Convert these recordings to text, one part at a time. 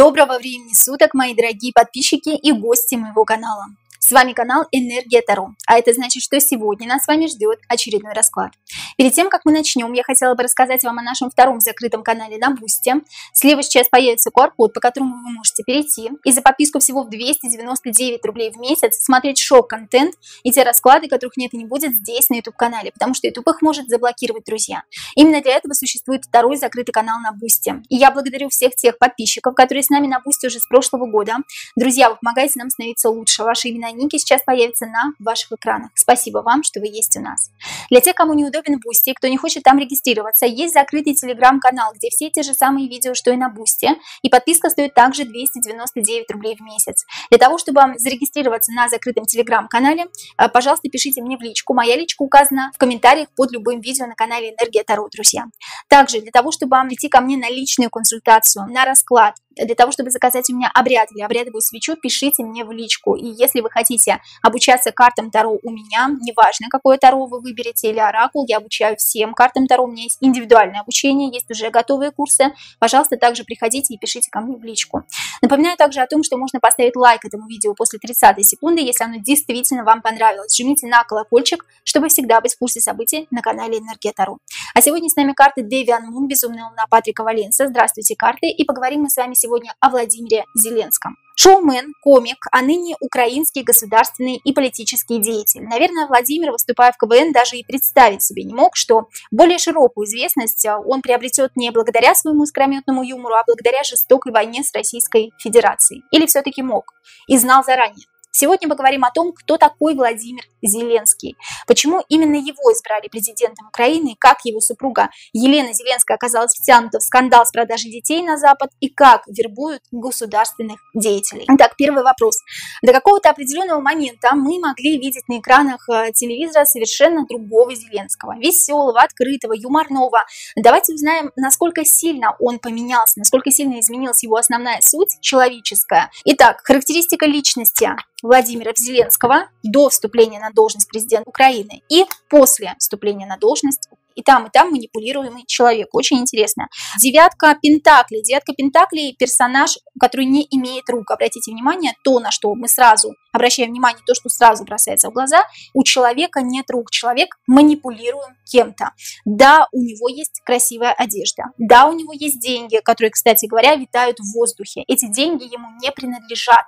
Доброго времени суток, мои дорогие подписчики и гости моего канала. С вами канал Энергия Таро, а это значит, что сегодня нас с вами ждет очередной расклад. Перед тем, как мы начнем, я хотела бы рассказать вам о нашем втором закрытом канале на Бусти. Слева сейчас появится QR-код, по которому вы можете перейти и за подписку всего в 299 рублей в месяц смотреть шок-контент и те расклады, которых нет и не будет здесь на YouTube-канале, потому что YouTube их может заблокировать, друзья. Именно для этого существует второй закрытый канал на Бусти. И я благодарю всех тех подписчиков, которые с нами на Бусти уже с прошлого года. Друзья, вы помогаете нам становиться лучше. Ваши имена и ники сейчас появятся на ваших экранах. Спасибо вам, что вы есть у нас. Для тех, кому неудобен Бусти, кто не хочет там регистрироваться, есть закрытый телеграм-канал, где все те же самые видео, что и на Бусти. И подписка стоит также 299 рублей в месяц. Для того, чтобы зарегистрироваться на закрытом телеграм-канале, пожалуйста, пишите мне в личку. Моя личка указана в комментариях под любым видео на канале Энергия Таро, друзья. Также для того, чтобы прийти ко мне на личную консультацию, на расклад, для того, чтобы заказать у меня обряд или обрядовую свечу, пишите мне в личку. И если вы хотите обучаться картам Таро у меня, неважно, какое Таро вы выберете или оракул, я обучаю всем картам Таро, у меня есть индивидуальное обучение, есть уже готовые курсы. Пожалуйста, также приходите и пишите ко мне в личку. Напоминаю также о том, что можно поставить лайк этому видео после 30 секунды, если оно действительно вам понравилось. Жмите на колокольчик, чтобы всегда быть в курсе событий на канале Энергия Таро. А сегодня с нами карты Deviant Moon, Безумная луна Патрика Валенса. Здравствуйте, карты, и поговорим мы с вами сегодня о Владимире Зеленском. Шоумен, комик, а ныне украинский государственный и политический деятель. Наверное, Владимир, выступая в КВН, даже и представить себе не мог, что более широкую известность он приобретет не благодаря своему искрометному юмору, а благодаря жестокой войне с Российской Федерацией. Или все-таки мог и знал заранее. Сегодня мы поговорим о том, кто такой Владимир Зеленский, почему именно его избрали президентом Украины, как его супруга Елена Зеленская оказалась втянута в скандал с продажей детей на Запад и как вербуют государственных деятелей. Итак, первый вопрос. До какого-то определенного момента мы могли видеть на экранах телевизора совершенно другого Зеленского, веселого, открытого, юморного. Давайте узнаем, насколько сильно он поменялся, насколько сильно изменилась его основная суть человеческая. Итак, характеристика личности Владимира Зеленского до вступления на должность президента Украины и после вступления на должность. И там манипулируемый человек. Очень интересно. Девятка Пентаклей. Девятка Пентаклей – персонаж, который не имеет рук. Обратите внимание, то, на что мы сразу обращаем внимание, то, что сразу бросается в глаза, у человека нет рук. Человек манипулируем кем-то. Да, у него есть красивая одежда. Да, у него есть деньги, которые, кстати говоря, витают в воздухе. Эти деньги ему не принадлежат.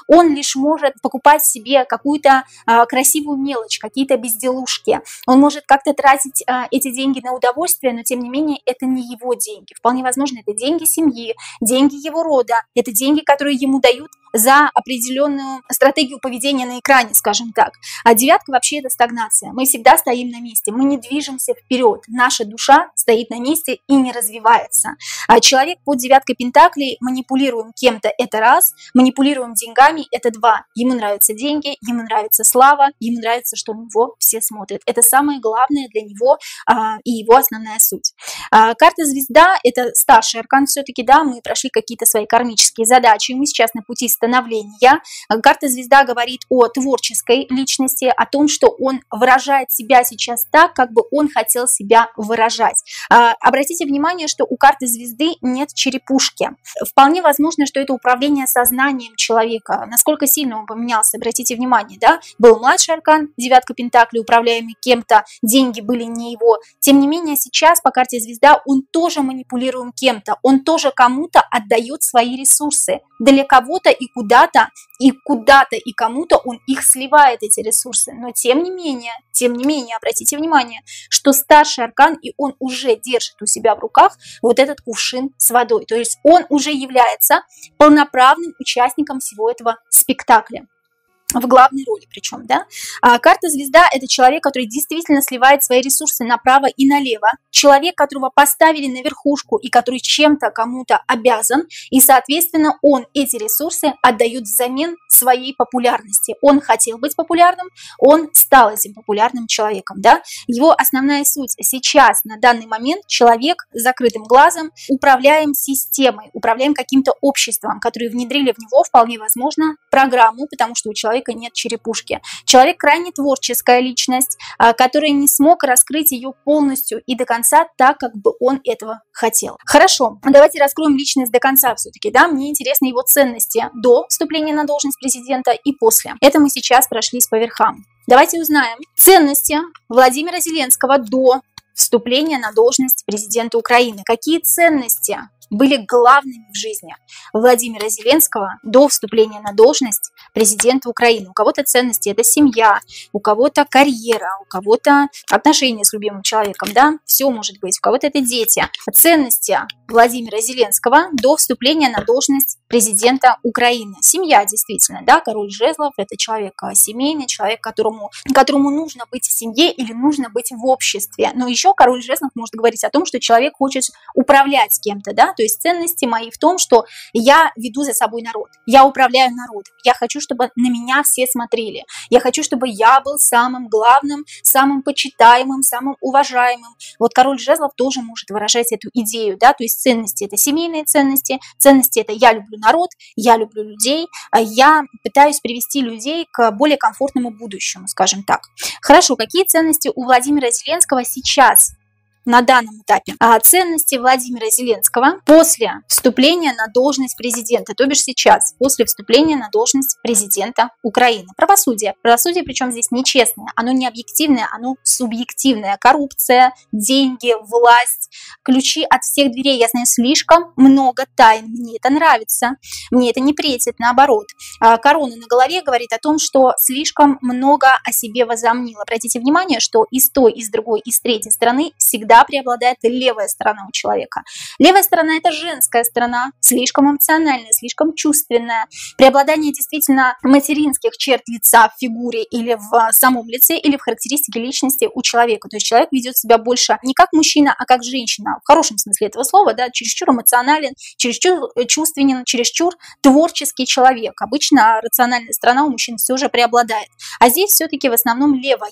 Он лишь может покупать себе какую-то красивую мелочь, какие-то безделушки. Он может как-то тратить эти деньги на удовольствие, но тем не менее это не его деньги. Вполне возможно, это деньги семьи, деньги его рода, это деньги, которые ему дают за определенную стратегию поведения на экране, скажем так. А девятка вообще это стагнация. Мы всегда стоим на месте, мы не движемся вперед. Наша душа стоит на месте и не развивается. А человек под девяткой Пентаклей, манипулируем кем-то, это раз, манипулируем деньгами, это два. Ему нравятся деньги, ему нравится слава, ему нравится, что на него все смотрят. Это самое главное для него и его основная суть. Карта Звезда – это старший аркан все-таки, да, мы прошли какие-то свои кармические задачи, мы сейчас на пути становления. Карта Звезда говорит о творческой личности, о том, что он выражает себя сейчас так, как бы он хотел себя выражать. Обратите внимание, что у карты Звезды нет черепушки. Вполне возможно, что это управление сознанием человека. Насколько сильно он поменялся, обратите внимание, да? Был младший аркан, девятка Пентаклей, управляемый кем-то, деньги были не его. Тем не менее, сейчас по карте Звезда он тоже манипулируем кем-то, он тоже кому-то отдает свои ресурсы. Для кого-то и куда-то и кому-то он их сливает, эти ресурсы. Но тем не менее, обратите внимание, что старший аркан, и он уже держит у себя в руках вот этот кувшин с водой. То есть он уже является полноправным участником всего этого спектакля. В главной роли причем, да. Карта Звезда – это человек, который действительно сливает свои ресурсы направо и налево. Человек, которого поставили на верхушку и который чем-то кому-то обязан. И, соответственно, он эти ресурсы отдает взамен своей популярности. Он хотел быть популярным, он стал этим популярным человеком, да. Его основная суть сейчас, на данный момент, человек с закрытым глазом, управляем системой, управляем каким-то обществом, которые внедрили в него, вполне возможно, программу, потому что у человека человека нет черепушки. Человек крайне творческая личность, которая не смог раскрыть ее полностью и до конца так, как бы он этого хотел. Хорошо, давайте раскроем личность до конца все-таки, да, мне интересны его ценности до вступления на должность президента и после. Это мы сейчас прошлись по верхам. Давайте узнаем ценности Владимира Зеленского до вступления на должность президента Украины. Какие ценности были главными в жизни Владимира Зеленского до вступления на должность президента Украины? У кого-то ценности – это семья, у кого-то карьера, у кого-то отношения с любимым человеком, да, все может быть, у кого-то это дети. Ценности Владимира Зеленского до вступления на должность президента Украины. Семья, действительно, да, король жезлов – это человек семейный, человек, которому нужно быть в семье или нужно быть в обществе. Но еще король жезлов может говорить о том, что человек хочет управлять кем-то, да, то есть ценности мои в том, что я веду за собой народ, я управляю народом, я хочу, чтобы на меня все смотрели, я хочу, чтобы я был самым главным, самым почитаемым, самым уважаемым. Вот король жезлов тоже может выражать эту идею, да, то есть ценности – это семейные ценности, ценности – это я люблю народ, я люблю людей, я пытаюсь привести людей к более комфортному будущему, скажем так. Хорошо, какие ценности у Владимира Зеленского сейчас? На данном этапе ценности Владимира Зеленского после вступления на должность президента, то бишь сейчас, после вступления на должность президента Украины. Правосудие. Правосудие, причем здесь нечестное, оно не объективное, оно субъективное. Коррупция, деньги, власть, ключи от всех дверей. Я знаю слишком много тайн, мне это нравится, мне это не претит, наоборот. Корона на голове говорит о том, что слишком много о себе возомнил. Обратите внимание, что и с той, и с другой, и с третьей стороны всегда преобладает левая сторона у человека. Левая сторона – это женская сторона, слишком эмоциональная, слишком чувственная. Преобладание действительно материнских черт лица в фигуре или в самом лице, или в характеристике личности у человека. То есть человек ведет себя больше не как мужчина, а как женщина. В хорошем смысле этого слова, да, чересчур эмоционален, чересчур чувственен, чересчур творческий человек. Обычно рациональная сторона у мужчин все же преобладает. А здесь все-таки в основном левая.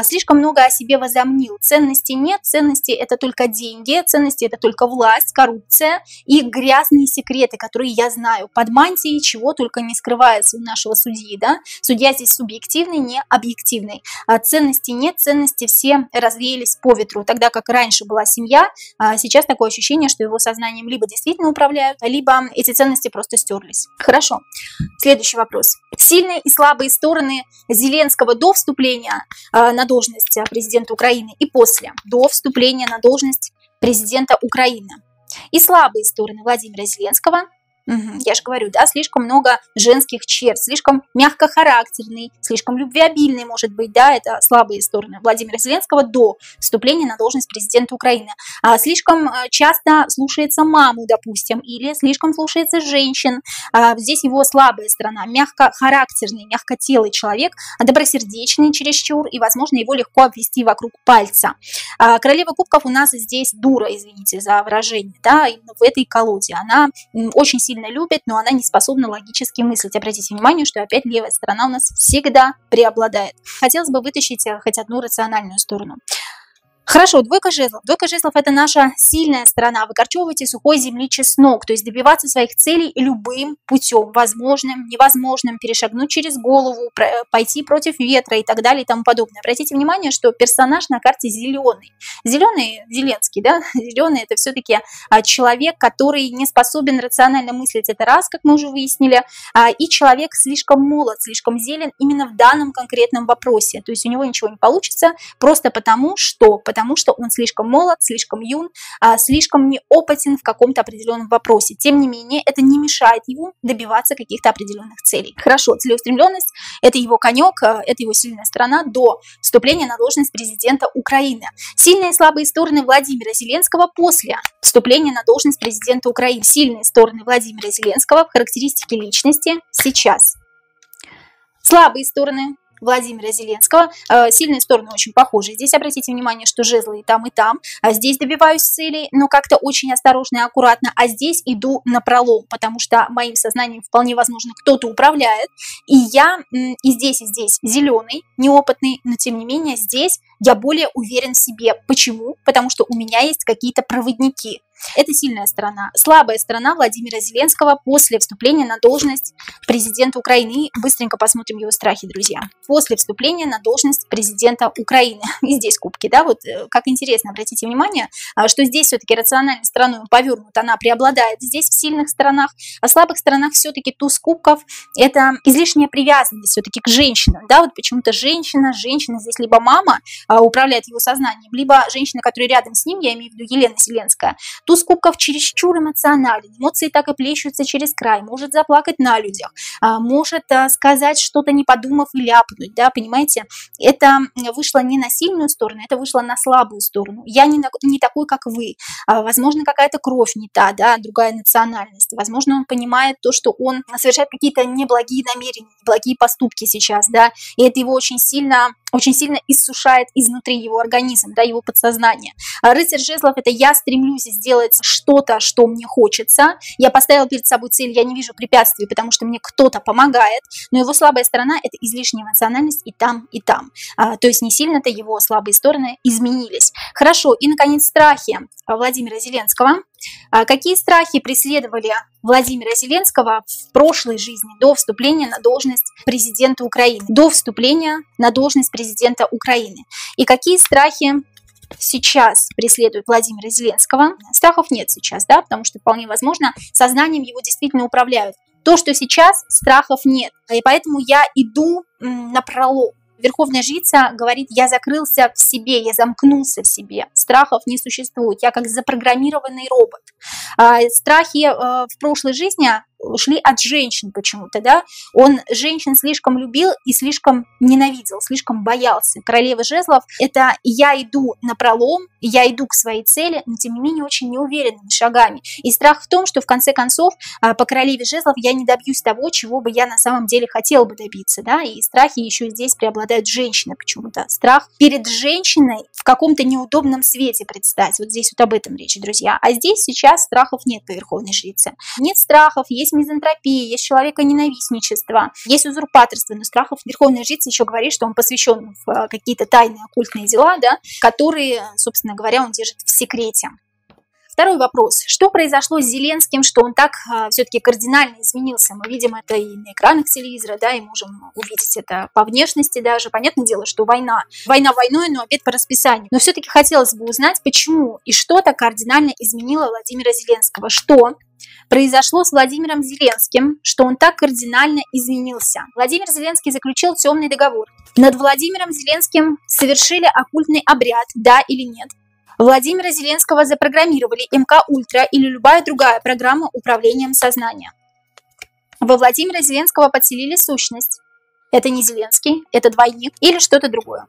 Слишком много о себе возомнил. Ценностей нет, ценности это только деньги, ценности это только власть, коррупция и грязные секреты, которые я знаю под мантией, чего только не скрывается у нашего судьи, да. Судья здесь субъективный, не объективный. Ценностей нет, ценности все развеялись по ветру, тогда как раньше была семья, сейчас такое ощущение, что его сознанием либо действительно управляют, либо эти ценности просто стерлись. Хорошо. Следующий вопрос. Сильные и слабые стороны Зеленского до вступления на должность президента Украины и после, до вступления на должность президента Украины. И слабые стороны Владимира Зеленского. Я же говорю, да, слишком много женских черт, слишком мягкохарактерный, слишком любвеобильный, может быть, да, это слабые стороны Владимира Зеленского до вступления на должность президента Украины. Слишком часто слушается маму, допустим, или слишком слушается женщин. Здесь его слабая сторона, мягкохарактерный, мягкотелый человек, добросердечный чересчур, и, возможно, его легко обвести вокруг пальца. Королева кубков у нас здесь дура, извините за выражение, да, именно в этой колоде. Она очень сильно любит, но она не способна логически мыслить. Обратите внимание, что опять левая сторона у нас всегда преобладает. Хотелось бы вытащить хоть одну рациональную сторону. Хорошо, двойка жезлов. Двойка жезлов – это наша сильная сторона. Выкорчевывайте сухой земли чеснок, то есть добиваться своих целей любым путем, возможным, невозможным, перешагнуть через голову, пойти против ветра и так далее и тому подобное. Обратите внимание, что персонаж на карте зеленый. Зеленый, Зеленский, да, зеленый – это все-таки человек, который не способен рационально мыслить, это раз, как мы уже выяснили, и человек слишком молод, слишком зелен именно в данном конкретном вопросе. То есть у него ничего не получится просто потому что он слишком молод, слишком юн, слишком неопытен в каком-то определенном вопросе. Тем не менее, это не мешает ему добиваться каких-то определенных целей. Хорошо, целеустремленность – это его конек, это его сильная сторона до вступления на должность президента Украины. Сильные и слабые стороны Владимира Зеленского после вступления на должность президента Украины. Сильные стороны Владимира Зеленского в характеристике личности сейчас. Слабые стороны Владимира Зеленского. Сильные стороны очень похожи. Здесь обратите внимание, что жезлы и там, а здесь добиваюсь целей, но как-то очень осторожно и аккуратно, а здесь иду напролом, потому что моим сознанием вполне возможно кто-то управляет, и я и здесь зеленый, неопытный, но тем не менее здесь я более уверен в себе. Почему? Потому что у меня есть какие-то проводники. Это сильная сторона. Слабая сторона Владимира Зеленского после вступления на должность президента Украины. И быстренько посмотрим его страхи, друзья. После вступления на должность президента Украины. И здесь кубки, да, вот как интересно, обратите внимание, что здесь все-таки рациональной стороной повернута, она преобладает здесь в сильных сторонах, а в слабых сторонах все-таки туз кубков – это излишняя привязанность все-таки к женщинам, да, вот почему-то женщина здесь либо мама управляет его сознанием, либо женщина, которая рядом с ним, я имею в виду Елена Зеленская. Туз кубков чересчур эмоционален, эмоции так и плещутся через край, может заплакать на людях, может сказать что-то не подумав и ляпнуть, да, понимаете, это вышло не на сильную сторону, это вышло на слабую сторону. Я не такой, как вы, возможно, какая-то кровь не та, да, другая национальность, возможно, он понимает то, что он совершает какие-то неблагие намерения, неблагие поступки сейчас, да, и это его очень сильно иссушает изнутри его организм, да, его подсознание. Рыцарь жезлов – это я стремлюсь сделать что-то, что мне хочется, я поставил перед собой цель, я не вижу препятствий, потому что мне кто-то помогает, но его слабая сторона – это излишняя эмоциональность и там, и там. То есть не сильно-то его слабые стороны изменились. Хорошо, и, наконец, страхи Владимира Зеленского. Какие страхи преследовали Владимира Зеленского в прошлой жизни, до вступления на должность президента Украины? До вступления на должность президента Украины. И какие страхи сейчас преследуют Владимира Зеленского? Страхов нет сейчас, да, потому что вполне возможно, сознанием его действительно управляют. То, что сейчас, страхов нет. И поэтому я иду напролом. Верховная жрица говорит, я закрылся в себе, я замкнулся в себе. Страхов не существует, я как запрограммированный робот. Страхи в прошлой жизни шли от женщин почему-то, да. Он женщин слишком любил и слишком ненавидел, слишком боялся. Королева жезлов – это я иду напролом, я иду к своей цели, но тем не менее очень неуверенными шагами. И страх в том, что в конце концов по королеве жезлов я не добьюсь того, чего бы я на самом деле хотела бы добиться, да. И страхи еще здесь преобладают женщины почему-то. Страх перед женщиной в каком-то неудобном свете предстать. Вот здесь вот об этом речь, друзья. А здесь сейчас страхов нет по верховной жрице. Нет страхов, есть мизантропия, есть человеконенавистничество, есть узурпаторство, но страхов верховная жрица еще говорит, что он посвящен в какие-то тайные оккультные дела, да, которые, собственно говоря, он держит в секрете. Второй вопрос. Что произошло с Зеленским, что он так все-таки кардинально изменился? Мы видим это и на экранах телевизора, да, и можем увидеть это по внешности даже. Понятное дело, что война войной, но обед по расписанию. Но все-таки хотелось бы узнать, почему и что так кардинально изменило Владимира Зеленского. Что произошло с Владимиром Зеленским, что он так кардинально изменился? Владимир Зеленский заключил темный договор. Над Владимиром Зеленским совершили оккультный обряд, да или нет? Владимира Зеленского запрограммировали МК Ультра или любая другая программа управлением сознанием. Во Владимира Зеленского подселили сущность. Это не Зеленский, это двойник или что-то другое.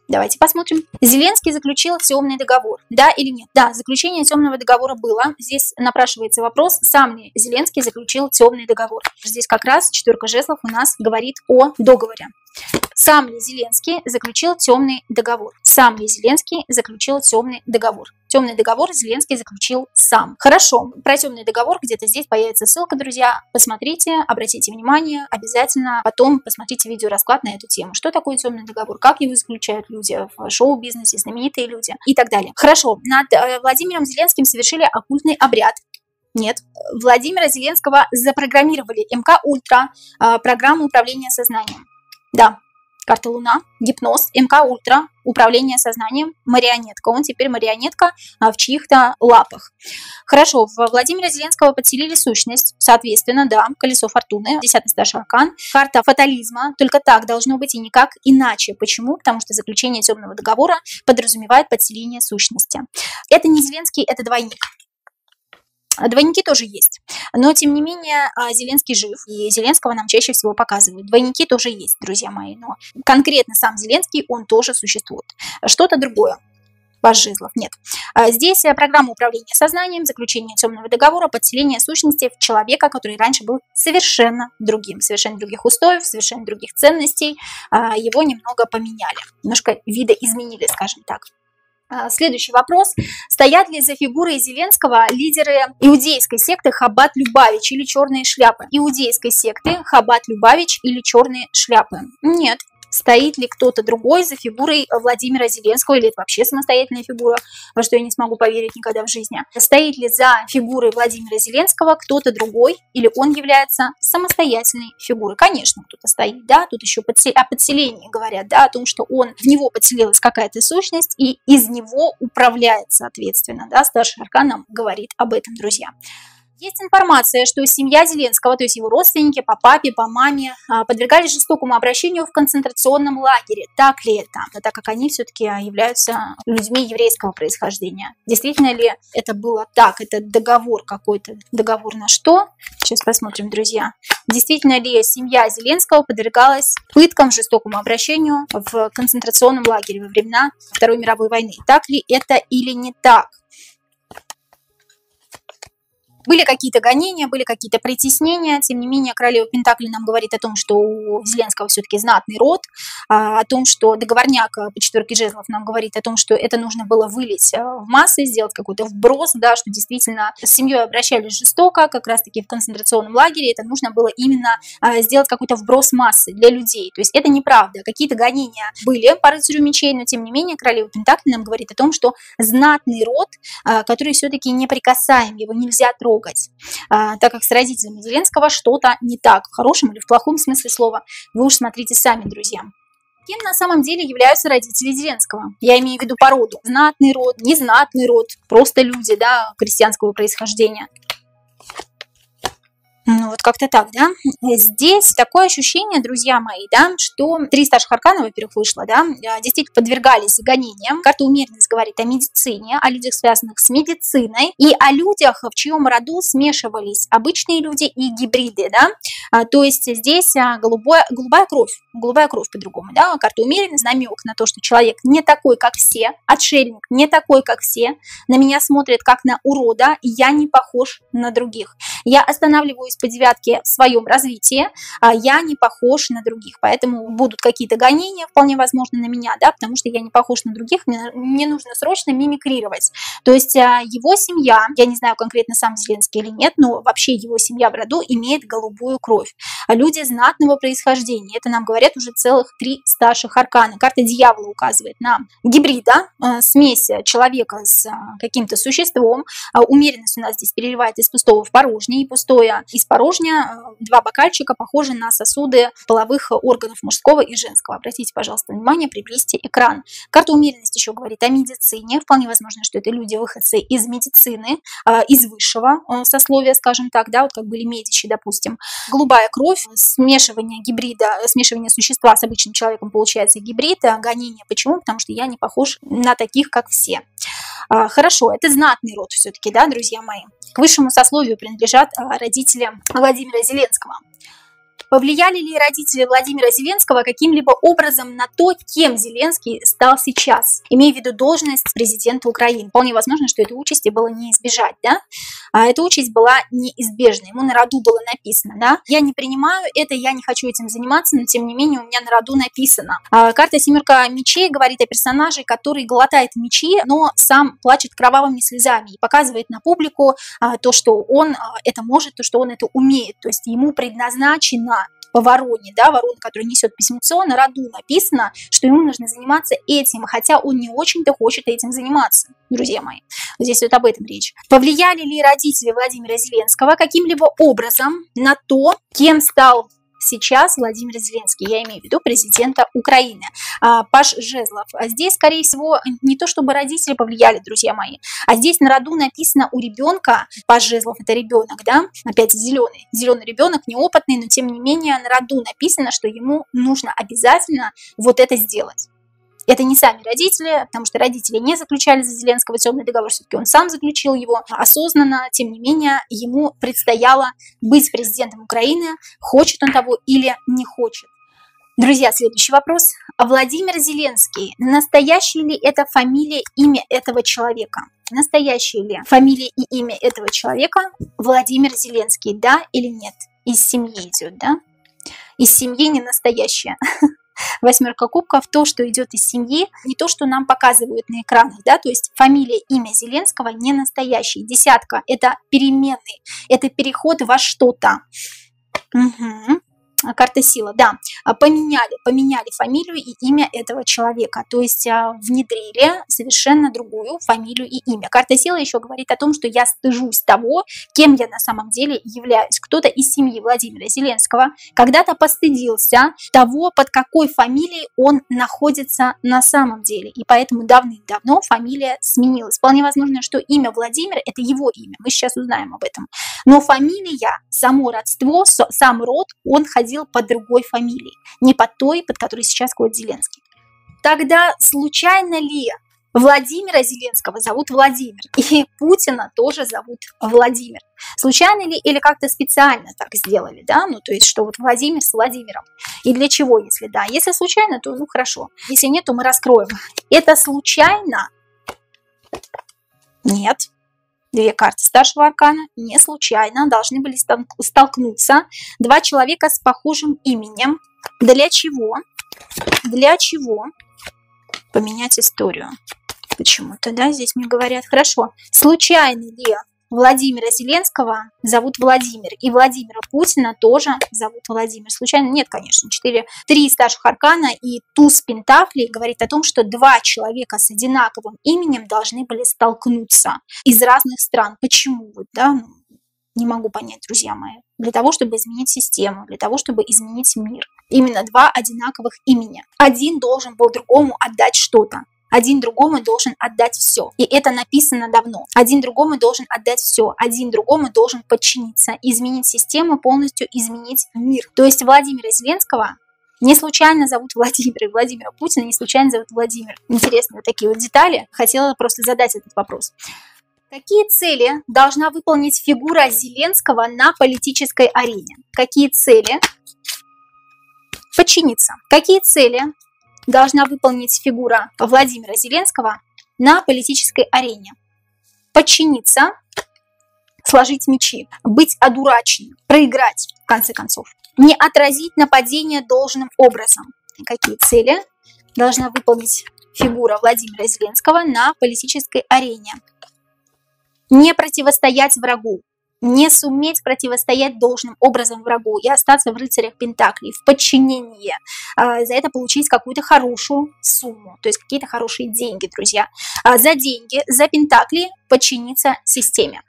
Давайте посмотрим. Зеленский заключил темный договор. Да или нет? Да, заключение темного договора было. Здесь напрашивается вопрос, сам ли Зеленский заключил темный договор. Здесь как раз четверка жезлов у нас говорит о договоре. Сам ли Зеленский заключил темный договор? Сам ли Зеленский заключил темный договор? Темный договор Зеленский заключил сам. Хорошо, про темный договор где-то здесь появится ссылка, друзья. Посмотрите, обратите внимание, обязательно потом посмотрите видеорасклад на эту тему. Что такое темный договор, как его заключают люди в шоу-бизнесе, знаменитые люди и так далее. Хорошо, над Владимиром Зеленским совершили оккультный обряд. Нет. Владимира Зеленского запрограммировали МК Ультра, программу управления сознанием. Да, карта Луна, гипноз, МК Ультра, управление сознанием, марионетка. Он теперь марионетка в чьих-то лапах. Хорошо, в Владимира Зеленского подселили сущность, соответственно, да, колесо фортуны, 10-й старший аркан, карта фатализма. Только так должно быть и никак иначе. Почему? Потому что заключение темного договора подразумевает подселение сущности. Это не Зеленский, это двойник. Двойники тоже есть, но тем не менее Зеленский жив, и Зеленского нам чаще всего показывают. Двойники тоже есть, друзья мои, но конкретно сам Зеленский, он тоже существует. Что-то другое. Ваш жезлов нет. Здесь программа управления сознанием, заключение темного договора, подселение сущности в человека, который раньше был совершенно другим, совершенно других устоев, совершенно других ценностей. Его немного поменяли, немножко видоизменили, скажем так. Следующий вопрос. Стоят ли за фигурой Зеленского лидеры иудейской секты Хаббат-Любавич или черные шляпы? Иудейской секты Хаббат-Любавич или черные шляпы? Нет. Стоит ли кто-то другой за фигурой Владимира Зеленского, или это вообще самостоятельная фигура, во что я не смогу поверить никогда в жизни. Стоит ли за фигурой Владимира Зеленского кто-то другой, или он является самостоятельной фигурой? Конечно, кто-то стоит, да, тут еще о подселении говорят, да, о том, что в него подселилась какая-то сущность, и из него управляет, соответственно, да, старший аркан нам говорит об этом, друзья. Есть информация, что семья Зеленского, то есть его родственники по папе, по маме, подвергались жестокому обращению в концентрационном лагере. Так ли это? Так как они все-таки являются людьми еврейского происхождения. Действительно ли это было так? Это договор какой-то. Договор на что? Сейчас посмотрим, друзья. Действительно ли семья Зеленского подвергалась пыткам, жестокому обращению в концентрационном лагере во времена Второй мировой войны? Так ли это или не так? Были какие-то гонения, были какие-то притеснения, тем не менее королева Пентакли нам говорит о том, что у Зеленского все-таки знатный род, о том, что договорняк по четверке жезлов нам говорит о том, что это нужно было вылить в массы, сделать какой-то вброс, да, что действительно с семьей обращались жестоко, как раз-таки в концентрационном лагере, это нужно было именно сделать какой-то вброс массы для людей, то есть это неправда, какие-то гонения были по рыцарю мечей, но тем не менее королева Пентакли нам говорит о том, что знатный род, который все-таки неприкасаем, его нельзя трогать, так как с родителями Зеленского что-то не так, в хорошем или в плохом смысле слова. Вы уж смотрите сами, друзья. Кем на самом деле являются родители Зеленского? Я имею в виду по роду. Знатный род, незнатный род, просто люди, да, крестьянского происхождения. Ну, вот как-то так, да. Здесь такое ощущение, друзья мои, да, что 3 старших аркана, во-первых, вышло, да, действительно подвергались гонениям. Карта умеренность говорит о медицине, о людях, связанных с медициной, и о людях, в чьем роду смешивались обычные люди и гибриды, да. То есть здесь голубая кровь по-другому, да. Карта умеренность, намек на то, что человек не такой, как все, отшельник не такой, как все, на меня смотрят как на урода, и я не похож на других. Я останавливаюсь по девятке в своем развитии, я не похож на других, поэтому будут какие-то гонения, вполне возможно, на меня, да, потому что я не похож на других, мне нужно срочно мимикрировать. То есть его семья, я не знаю конкретно сам Зеленский или нет, но вообще его семья в роду имеет голубую кровь. Люди знатного происхождения, это нам говорят уже целых 3 старших аркана. Карта дьявола указывает нам гибрида, смесь человека с каким-то существом. Умеренность у нас здесь переливает из пустого в порожнее, и пустое из порожня, 2 бокальчика похожи на сосуды половых органов мужского и женского. Обратите, пожалуйста, внимание, приблизьте экран. Карта умеренности еще говорит о медицине. Вполне возможно, что это люди, выходцы из медицины, из высшего сословия, скажем так, да, вот как были Медичи, допустим. Голубая кровь, смешивание гибрида, смешивание существа с обычным человеком получается гибрид, гонение. Почему? Потому что я не похож на таких, как все. Хорошо, это знатный род все-таки, да, друзья мои. К высшему сословию принадлежат родители Владимира Зеленского. Повлияли ли родители Владимира Зеленского каким-либо образом на то, кем Зеленский стал сейчас, имея в виду должность президента Украины? Вполне возможно, что этой участи было не избежать, да? Эта участь была неизбежна, ему на роду было написано, да? Я не принимаю это, я не хочу этим заниматься, но тем не менее у меня на роду написано. Карта семерка мечей говорит о персонаже, который глотает мечи, но сам плачет кровавыми слезами и показывает на публику то, что он это может, то, что он это умеет, то есть ему предназначено по вороне, да, ворона, которая несет письмецо, на роду написано, что ему нужно заниматься этим, хотя он не очень-то хочет этим заниматься, друзья мои. Здесь вот об этом речь. Повлияли ли родители Владимира Зеленского каким-либо образом на то, кем стал сейчас Владимир Зеленский, я имею в виду президента Украины? Паж жезлов. Здесь, скорее всего, не то чтобы родители повлияли, друзья мои, а здесь на роду написано у ребенка, паж жезлов это ребенок, да, опять зеленый ребенок, неопытный, но тем не менее на роду написано, что ему нужно обязательно вот это сделать. Это не сами родители, потому что родители не заключали за Зеленского темный договор, все-таки он сам заключил его осознанно, тем не менее ему предстояло быть президентом Украины, хочет он того или не хочет. Друзья, следующий вопрос. Владимир Зеленский, настоящая ли это фамилия, имя этого человека? Настоящая ли фамилия и имя этого человека Владимир Зеленский, да или нет? Из семьи идет, да? Из семьи не настоящая. 8 кубков, то, что идет из семьи, не то, что нам показывают на экранах, да, то есть фамилия, имя Зеленского не настоящий. 10 это переменный, это переход во что-то. Угу. Карта сила, да, поменяли фамилию и имя этого человека, то есть внедрили совершенно другую фамилию и имя. Карта сила еще говорит о том, что я стыжусь того, кем я на самом деле являюсь. Кто-то из семьи Владимира Зеленского когда-то постыдился того, под какой фамилией он находится на самом деле, и поэтому давным-давно фамилия сменилась. Вполне возможно, что имя Владимир – это его имя, мы сейчас узнаем об этом, но фамилия, само родство, сам род, он ходил под другой фамилией, не под той, под которой сейчас ходит Зеленский. Тогда случайно ли Владимира Зеленского зовут Владимир, и Путина тоже зовут Владимир? Случайно ли или как-то специально так сделали, да? Ну, то есть, что вот Владимир с Владимиром. И для чего, если да? Если случайно, то ну хорошо. Если нет, то мы раскроем. Это случайно? Нет. Две карты старшего аркана не случайно должны были столкнуться два человека с похожим именем. Для чего? Для чего? Поменять историю. Почему-то, да, здесь мне говорят. Хорошо. Случайно ли Владимира Зеленского зовут Владимир, и Владимира Путина тоже зовут Владимир? Случайно? Нет, конечно. Три старших аркана и туз пентаклей говорит о том, что два человека с одинаковым именем должны были столкнуться из разных стран. Почему? Да? Не могу понять, друзья мои. Для того, чтобы изменить систему, для того, чтобы изменить мир. Именно два одинаковых имени. Один должен был другому отдать что-то. Один другому должен отдать все. И это написано давно. Один другому должен отдать все. Один другому должен подчиниться. Изменить систему, полностью изменить мир. То есть Владимира Зеленского не случайно зовут Владимир, и Владимира Путина не случайно зовут Владимир. Интересные вот такие вот детали. Хотела просто задать этот вопрос. Какие цели должна выполнить фигура Зеленского на политической арене? Какие цели? Подчиниться. Какие цели должна выполнить фигура Владимира Зеленского на политической арене? Подчиниться, сложить мечи, быть одураченным, проиграть, в конце концов. Не отразить нападение должным образом. Какие цели должна выполнить фигура Владимира Зеленского на политической арене? Не противостоять врагу. Не суметь противостоять должным образом врагу и остаться в рыцарях Пентаклей, в подчинении, за это получить какую-то хорошую сумму, то есть какие-то хорошие деньги, друзья. За деньги, за Пентакли подчиниться системе.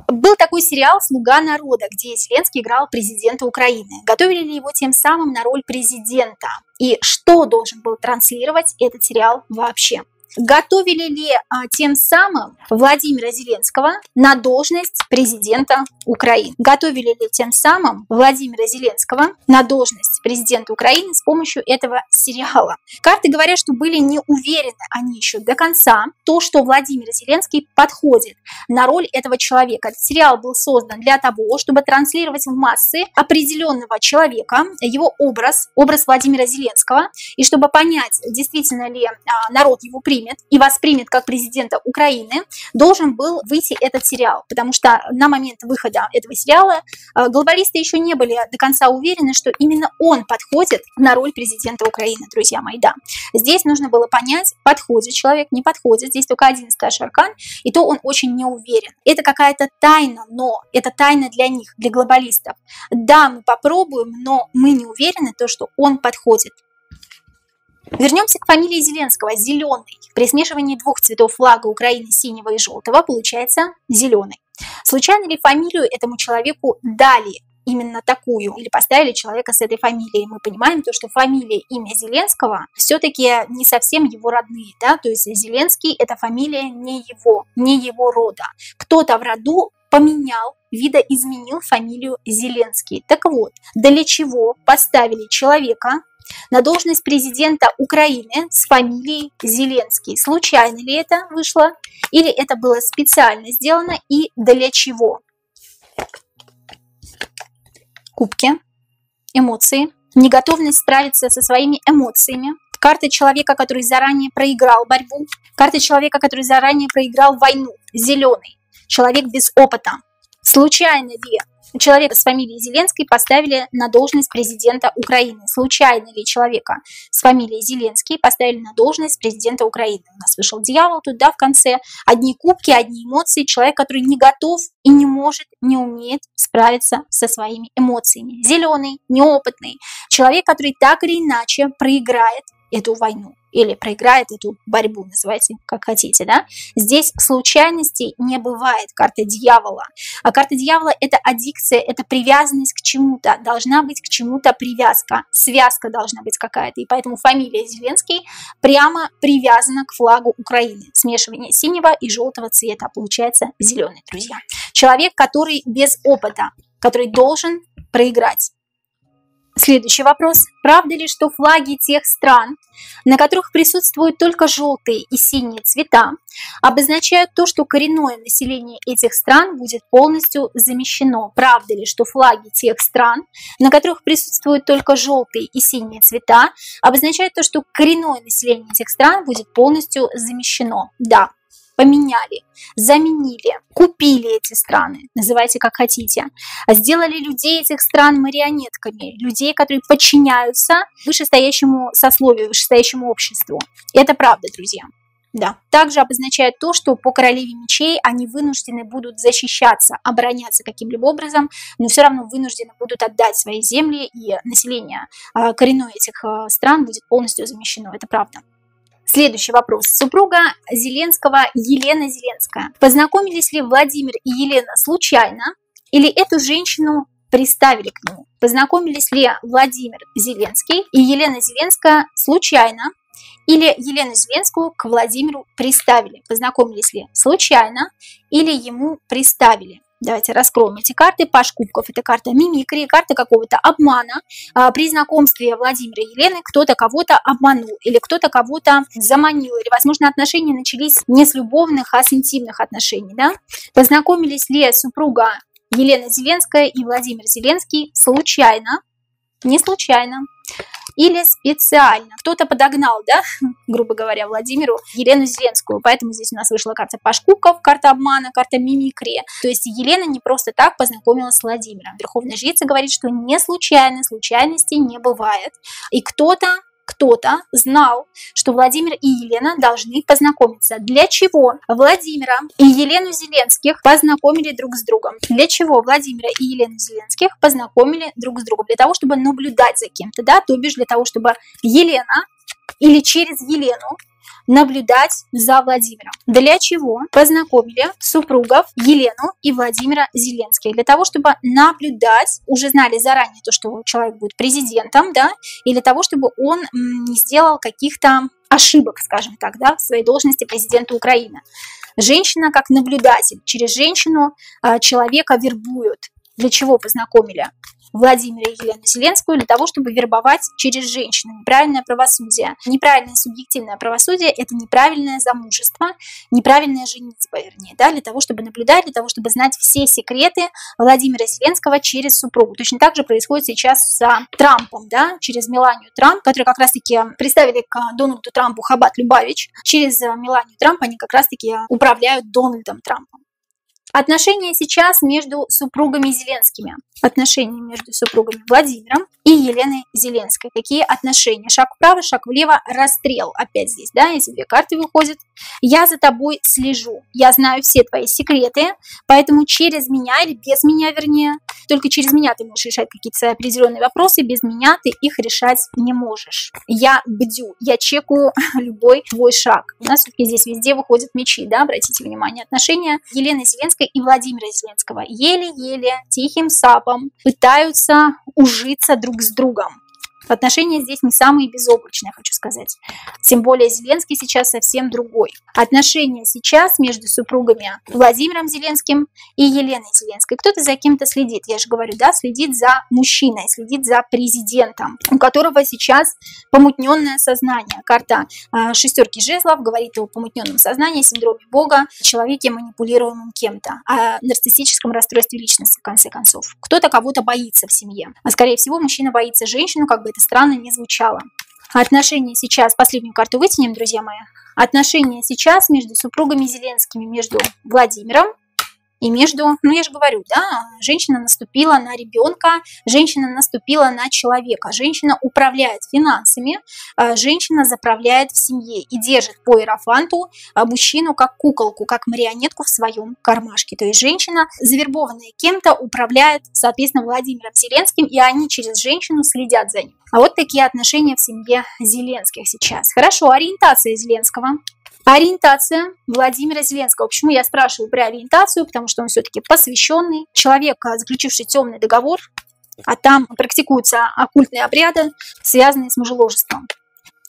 Был такой сериал «Слуга народа», где Зеленский играл президента Украины. Готовили ли его тем самым на роль президента? И что должен был транслировать этот сериал вообще? Готовили ли тем самым Владимира Зеленского на должность президента Украины? Готовили ли тем самым Владимира Зеленского на должность президента Украины с помощью этого сериала? Карты говорят, что были не уверены они еще до конца, то, что Владимир Зеленский подходит на роль этого человека. Этот сериал был создан для того, чтобы транслировать в массы определенного человека, его образ Владимира Зеленского, и чтобы понять, действительно ли народ его примет и воспримет как президента Украины, должен был выйти этот сериал. Потому что на момент выхода этого сериала глобалисты еще не были до конца уверены, что именно он подходит на роль президента Украины, друзья мои. Да. Здесь нужно было понять, подходит человек, не подходит. Здесь только один старший аркан, и то он очень не уверен. Это какая-то тайна, но это тайна для них, для глобалистов. Да, мы попробуем, но мы не уверены, то, что он подходит. Вернемся к фамилии Зеленского. Зеленый. При смешивании двух цветов флага Украины, синего и желтого, получается зеленый. Случайно ли фамилию этому человеку дали именно такую, или поставили человека с этой фамилией? Мы понимаем то, что фамилия, имя Зеленского все-таки не совсем его родные, да, то есть Зеленский — это фамилия не его рода. Кто-то в роду поменял, видоизменил фамилию Зеленский. Так вот, для чего поставили человека на должность президента Украины с фамилией Зеленский? Случайно ли это вышло? Или это было специально сделано? И для чего? Кубки, эмоции, неготовность справиться со своими эмоциями. Карта человека, который заранее проиграл борьбу. Карта человека, который заранее проиграл войну. Зеленый. Человек без опыта. Случайно ли человека с фамилией Зеленский поставили на должность президента Украины? Случайно ли человека с фамилией Зеленский поставили на должность президента Украины? У нас вышел дьявол тут, да, в конце. Одни кубки, одни эмоции. Человек, который не готов и не может, не умеет справиться со своими эмоциями. Зеленый, неопытный. Человек, который так или иначе проиграет эту войну или проиграет эту борьбу, называйте как хотите, да. Здесь случайностей не бывает, карта дьявола. А карта дьявола – это аддикция, это привязанность к чему-то. Должна быть к чему-то привязка, связка должна быть какая-то. И поэтому фамилия Зеленский прямо привязана к флагу Украины. Смешивание синего и желтого цвета, получается зеленый, друзья. Человек, который без опыта, который должен проиграть. Следующий вопрос. Правда ли, что флаги тех стран, на которых присутствуют только желтые и синие цвета, обозначают то, что коренное население этих стран будет полностью замещено? Правда ли, что флаги тех стран, на которых присутствуют только желтые и синие цвета, обозначают то, что коренное население этих стран будет полностью замещено? Да. Поменяли, заменили, купили эти страны, называйте как хотите, сделали людей этих стран марионетками, людей, которые подчиняются вышестоящему сословию, вышестоящему обществу. И это правда, друзья. Да. Также обозначает то, что по королеве мечей они вынуждены будут защищаться, обороняться каким-либо образом, но все равно вынуждены будут отдать свои земли, и население коренное этих стран будет полностью замещено. Это правда. Следующий вопрос. Супруга Зеленского Елена Зеленская. Познакомились ли Владимир и Елена случайно, или эту женщину приставили к нему? Познакомились ли Владимир Зеленский и Елена Зеленская случайно, или Елену Зеленскую к Владимиру приставили? Познакомились ли случайно, или ему приставили? Давайте раскроем эти карты. Паж кубков – это карта мимикрии, карта какого-то обмана. При знакомстве Владимира и Елены кто-то кого-то обманул, или кто-то кого-то заманил, или, возможно, отношения начались не с любовных, а с интимных отношений. Да? Познакомились ли супруга Елена Зеленская и Владимир Зеленский случайно, не случайно, или специально? Кто-то подогнал, да, грубо говоря, Владимиру Елену Зеленскую. Поэтому здесь у нас вышла карта Паж кубков, карта обмана, карта мимикрии. То есть Елена не просто так познакомилась с Владимиром. Верховная жрица говорит, что не случайно, случайностей не бывает. И кто-то знал, что Владимир и Елена должны познакомиться. Для чего Владимира и Елену Зеленских познакомили друг с другом? Для чего Владимира и Елену Зеленских познакомили друг с другом? Для того, чтобы наблюдать за кем-то, да, то бишь для того, чтобы Елена или через Елену наблюдать за Владимиром. Для чего познакомили супругов Елену и Владимира Зеленских? Для того, чтобы наблюдать, уже знали заранее то, что человек будет президентом, да, и для того, чтобы он не сделал каких-то ошибок, скажем так, да, в своей должности президента Украины. Женщина как наблюдатель. Через женщину человека вербуют. Для чего познакомили Владимира и Елену Зеленскую? Для того, чтобы вербовать через женщину. Неправильное правосудие. Неправильное субъективное правосудие – это неправильное замужество, неправильная женитьба, вернее, да, для того, чтобы наблюдать, для того, чтобы знать все секреты Владимира Зеленского через супругу. Точно так же происходит сейчас с Трампом, да, через Меланию Трамп, которую как раз-таки представили к Дональду Трампу Хабат Любавич. Через Меланию Трамп они как раз-таки управляют Дональдом Трампом. Отношения сейчас между супругами Зеленскими. Отношения между супругами Владимиром и Еленой Зеленской. Какие отношения? Шаг вправо, шаг влево, расстрел. Опять здесь, да, эти две карты выходят. Я за тобой слежу. Я знаю все твои секреты, поэтому через меня или без меня, вернее, только через меня ты можешь решать какие-то свои определенные вопросы, без меня ты их решать не можешь. Я бдю, я чекаю любой твой шаг. У нас все-таки здесь везде выходят мечи, да, обратите внимание. Отношения Елены Зеленской и Владимира Зеленского еле-еле, тихим сапом пытаются ужиться друг с другом. Отношения здесь не самые безоблачные, хочу сказать. Тем более Зеленский сейчас совсем другой. Отношения сейчас между супругами Владимиром Зеленским и Еленой Зеленской. Кто-то за кем-то следит, я же говорю, да, следит за мужчиной, следит за президентом, у которого сейчас помутненное сознание. Карта шестерки жезлов говорит о помутненном сознании, синдроме Бога, человеке, манипулируемом кем-то, о нарциссическом расстройстве личности, в конце концов. Кто-то кого-то боится в семье. А скорее всего, мужчина боится женщину, как бы это странно не звучало. Отношения сейчас, последнюю карту вытянем, друзья мои. Отношения сейчас между супругами Зеленскими, между Владимиром и между, ну я же говорю, да, женщина наступила на ребенка, женщина наступила на человека, женщина управляет финансами, женщина заправляет в семье и держит по иерофанту мужчину как куколку, как марионетку в своем кармашке. То есть женщина, завербованная кем-то, управляет, соответственно, Владимиром Зеленским, и они через женщину следят за ним. А вот такие отношения в семье Зеленских сейчас. Хорошо, ориентация Зеленского. Ориентация Владимира Зеленского. Почему я спрашиваю про ориентацию? Потому что он все-таки посвященный человек, заключивший темный договор, а там практикуются оккультные обряды, связанные с мужеложеством.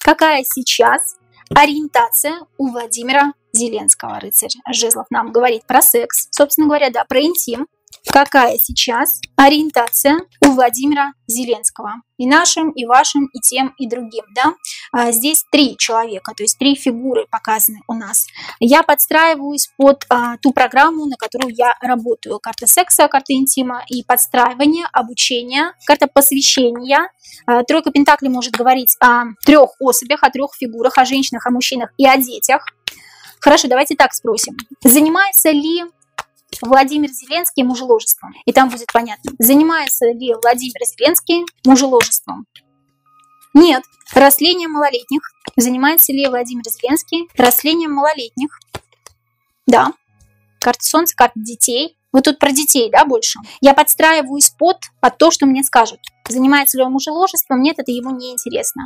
Какая сейчас ориентация у Владимира Зеленского? Рыцарь жезлов нам говорит про секс, собственно говоря, да, про интим. Какая сейчас ориентация у Владимира Зеленского? И нашим, и вашим, и тем, и другим, да? Здесь 3 человека, то есть 3 фигуры показаны у нас. Я подстраиваюсь под ту программу, на которую я работаю. Карта секса, карта интима и подстраивание, обучение, карта посвящения. Тройка пентаклей может говорить о 3 особях, о 3 фигурах, о женщинах, о мужчинах и о детях. Хорошо, давайте так спросим. Занимается ли Владимир Зеленский мужеложеством? И там будет понятно, занимается ли Владимир Зеленский мужеложеством. Нет. Растлением малолетних. Занимается ли Владимир Зеленский растлением малолетних? Да. Карта Солнца, карта детей. Вот тут про детей, да, больше. Я подстраиваюсь под то, что мне скажут. Занимается ли он мужеложеством? Нет, это ему не интересно.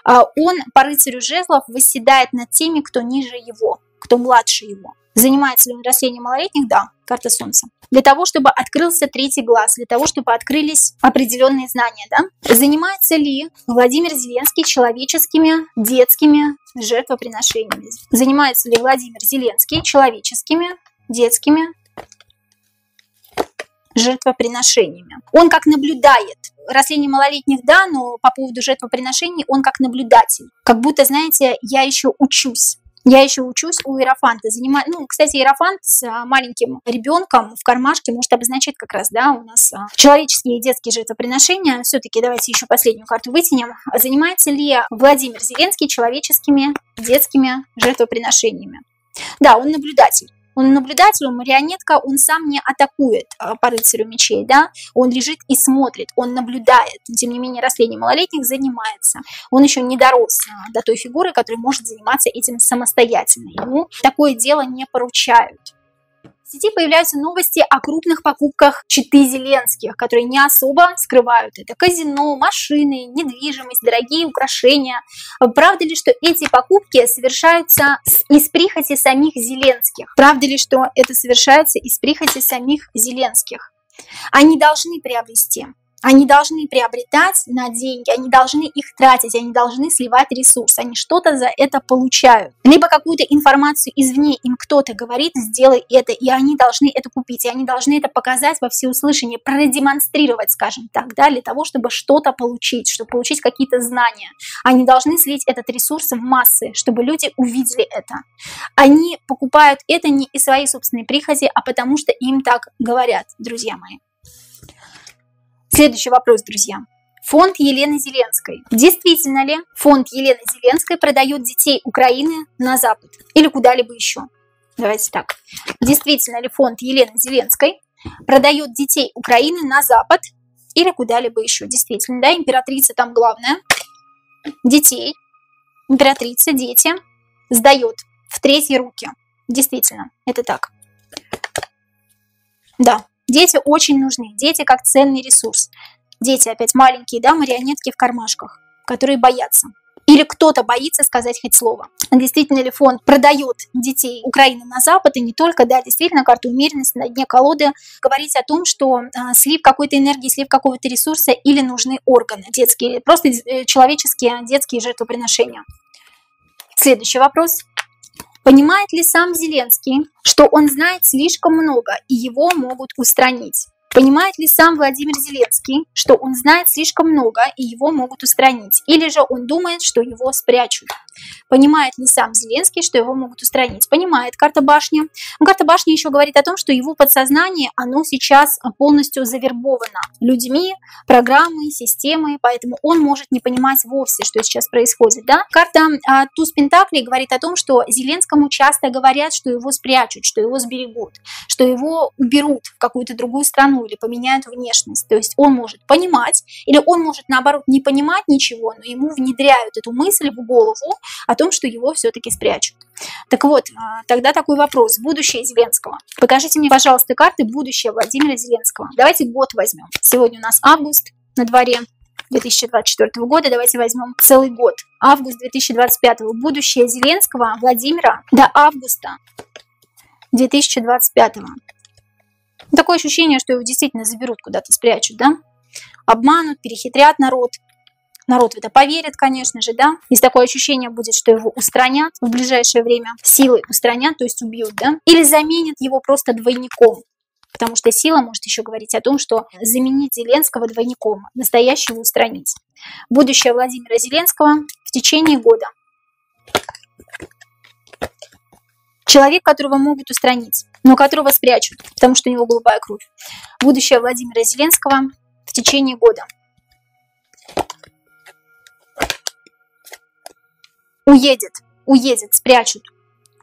Он по рыцарю жезлов восседает над теми, кто ниже его, кто младше его. Занимается ли он растлением малолетних? Да, карта Солнца. Для того, чтобы открылся 3-й глаз, для того, чтобы открылись определенные знания, да? Занимается ли Владимир Зеленский человеческими, детскими жертвоприношениями? Занимается ли Владимир Зеленский человеческими, детскими жертвоприношениями? Он как наблюдает. Растление малолетних, да, но по поводу жертвоприношений он как наблюдатель. Как будто, знаете, я еще учусь. Я еще учусь у иерофанта. Ну, кстати, иерофант с маленьким ребенком в кармашке может обозначать как раз, да, у нас человеческие и детские жертвоприношения. Все-таки давайте еще последнюю карту вытянем. Занимается ли Владимир Зеленский человеческими, детскими жертвоприношениями? Да, он наблюдатель. Он наблюдатель, он марионетка, он сам не атакует по рыцарю мечей, да, он лежит и смотрит, он наблюдает, тем не менее растление малолетних занимается. Он еще не дорос до той фигуры, которая может заниматься этим самостоятельно. Ему такое дело не поручают. В сети появляются новости о крупных покупках четы Зеленских, которые не особо скрывают это. Казино, машины, недвижимость, дорогие украшения. Правда ли, что эти покупки совершаются из прихоти самих Зеленских? Правда ли, что это совершается из прихоти самих Зеленских? Они должны приобрести. Они должны приобретать на деньги, они должны их тратить, они должны сливать ресурс, они что-то за это получают. Либо какую-то информацию извне им кто-то говорит, сделай это, и они должны это купить, и они должны это показать во всеуслышание, продемонстрировать, скажем так, да, для того, чтобы что-то получить, чтобы получить какие-то знания. Они должны слить этот ресурс в массы, чтобы люди увидели это. Они покупают это не из своей собственной прихоти, а потому что им так говорят, друзья мои. Следующий вопрос, друзья. Фонд Елены Зеленской. Действительно ли фонд Елены Зеленской продает детей Украины на Запад или куда-либо еще? Давайте так. Действительно ли фонд Елены Зеленской продает детей Украины на Запад или куда-либо еще? Действительно, да, императрица там главная. Детей, императрица, дети сдает в 3-й руки. Действительно, это так. Да. Дети очень нужны, дети как ценный ресурс. Дети опять маленькие, да, марионетки в кармашках, которые боятся. Или кто-то боится сказать хоть слово. Действительно ли фонд продает детей Украины на Запад, и не только, да, действительно, карта умеренности на дне колоды говорить о том, что слив какой-то энергии, слив какого-то ресурса или нужны органы детские, просто человеческие детские жертвоприношения. Следующий вопрос. Понимает ли сам Зеленский, что он знает слишком много и его могут устранить? Понимает ли сам Владимир Зеленский, что он знает слишком много и его могут устранить? Или же он думает, что его спрячут? Понимает ли сам Зеленский, что его могут устранить? Понимает. Карта башни. Но карта башни еще говорит о том, что его подсознание, оно сейчас полностью завербовано людьми, программой, системой, поэтому он может не понимать вовсе, что сейчас происходит. Да? Карта туз пентаклей говорит о том, что Зеленскому часто говорят, что его спрячут, что его сберегут, что его уберут в какую-то другую страну или поменяют внешность. То есть он может понимать, или он может, наоборот, не понимать ничего, но ему внедряют эту мысль в голову о том, что его все-таки спрячут. Так вот, тогда такой вопрос. Будущее Зеленского. Покажите мне, пожалуйста, карты будущего Владимира Зеленского. Давайте год возьмем. Сегодня у нас август на дворе 2024 года. Давайте возьмем целый год. Август 2025. Будущее Зеленского Владимира до августа 2025. Такое ощущение, что его действительно заберут куда-то, спрячут, да? Обманут, перехитрят народ. Народ в это поверит, конечно же, да? Есть такое ощущение будет, что его устранят в ближайшее время. Силой устранят, то есть убьют, да? Или заменят его просто двойником. Потому что сила может еще говорить о том, что заменить Зеленского двойником, настоящего устранить. Будущее Владимира Зеленского в течение года. Человек, которого могут устранить, но которого спрячут, потому что у него голубая кровь. Будущее Владимира Зеленского в течение года. Уедет, спрячут,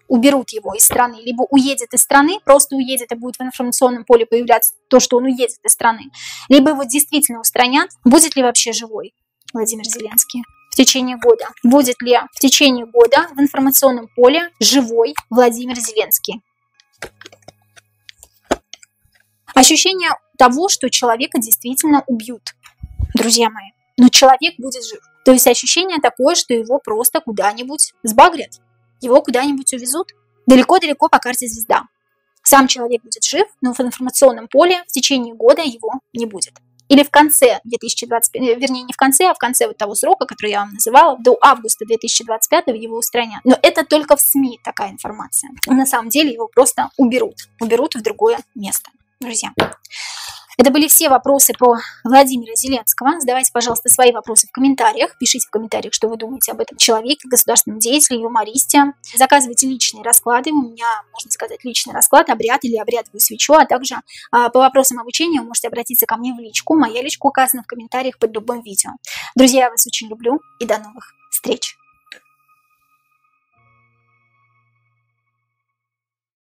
уберут его из страны. Либо уедет из страны, просто уедет и будет в информационном поле появляться то, что он уедет из страны. Либо его действительно устранят. Будет ли вообще живой Владимир Зеленский в течение года? Будет ли в течение года в информационном поле живой Владимир Зеленский? Ощущение того, что человека действительно убьют, друзья мои. Но человек будет жив. То есть ощущение такое, что его просто куда-нибудь сбагрят. Его куда-нибудь увезут. Далеко-далеко по карте звезда. Сам человек будет жив, но в информационном поле в течение года его не будет. Или в конце 2025, вернее не в конце, а в конце вот того срока, который я вам называла, до августа 2025 его устранят. Но это только в СМИ такая информация. На самом деле его просто уберут в другое место. Друзья, это были все вопросы про Владимира Зеленского. Задавайте, пожалуйста, свои вопросы в комментариях. Пишите в комментариях, что вы думаете об этом человеке, государственном деятеле, юмористе. Заказывайте личные расклады. У меня, можно сказать, личный расклад, обряд или обрядовую свечу. А также по вопросам обучения вы можете обратиться ко мне в личку. Моя личка указана в комментариях под любым видео. Друзья, я вас очень люблю и до новых встреч.